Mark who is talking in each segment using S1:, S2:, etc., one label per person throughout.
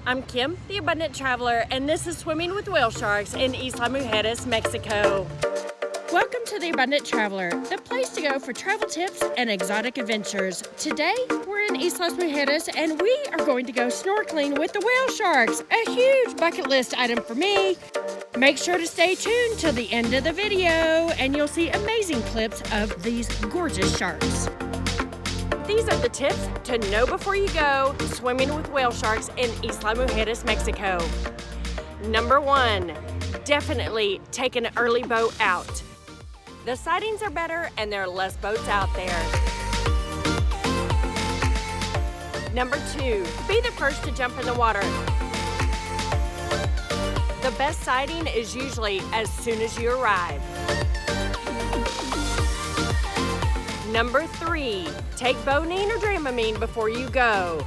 S1: I'm Kim, the Abundant Traveler, and this is Swimming with Whale Sharks in Isla Mujeres, Mexico. Welcome to the Abundant Traveler, the place to go for travel tips and exotic adventures. Today, we're in Isla Mujeres, and we are going to go snorkeling with the whale sharks, a huge bucket list item for me. Make sure to stay tuned till the end of the video, and you'll see amazing clips of these gorgeous sharks. These are the tips to know before you go swimming with whale sharks in Isla Mujeres, Mexico. Number 1, definitely take an early boat out. The sightings are better and there are less boats out there. Number 2, be the first to jump in the water. The best sighting is usually as soon as you arrive. Number 3, take Bonine or Dramamine before you go.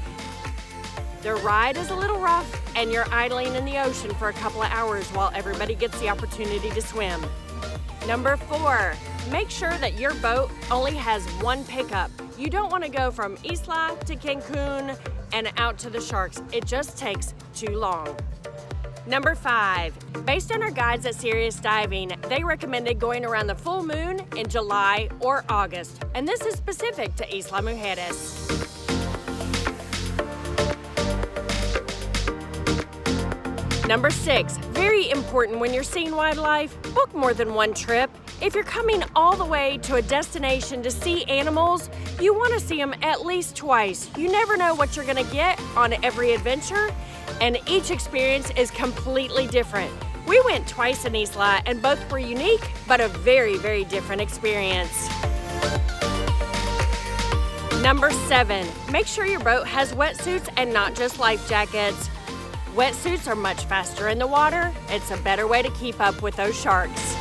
S1: The ride is a little rough and you're idling in the ocean for a couple of hours while everybody gets the opportunity to swim. Number 4, make sure that your boat only has one pickup. You don't want to go from Isla to Cancun and out to the sharks. It just takes too long. Number 5, based on our guides at Serious Diving, they recommended going around the full moon in July or August, and this is specific to Isla Mujeres. Number 6, very important when you're seeing wildlife, book more than one trip. If you're coming all the way to a destination to see animals, you want to see them at least twice. You never know what you're going to get on every adventure, and each experience is completely different. We went twice in Isla, and both were unique, but a very, very different experience. Number 7, make sure your boat has wetsuits and not just life jackets. Wetsuits are much faster in the water. It's a better way to keep up with those sharks.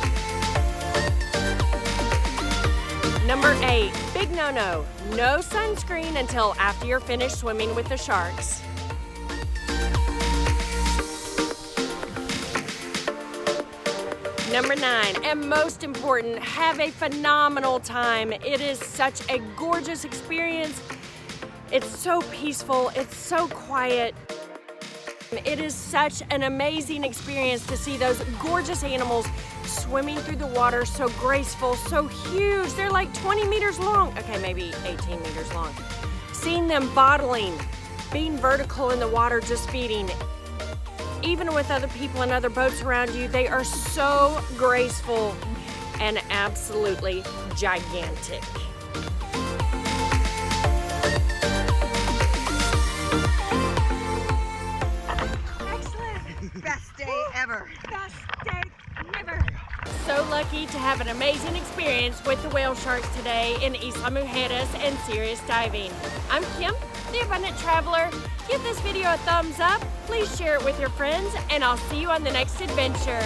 S1: Number 8, big no-no, no sunscreen until after you're finished swimming with the sharks. Number 9, and most important, have a phenomenal time. It is such a gorgeous experience. It's so peaceful, it's so quiet. It is such an amazing experience to see those gorgeous animals swimming through the water, so graceful, so huge. They're like 20 meters long. Okay, maybe 18 meters long. Seeing them bottling, being vertical in the water, just feeding. Even with other people and other boats around you, they are so graceful and absolutely gigantic.
S2: Best day ever.
S1: Best day ever. So lucky to have an amazing experience with the whale sharks today in Isla Mujeres and Serious Diving. I'm Kim, the Abundant Traveler. Give this video a thumbs up, please share it with your friends, and I'll see you on the next adventure.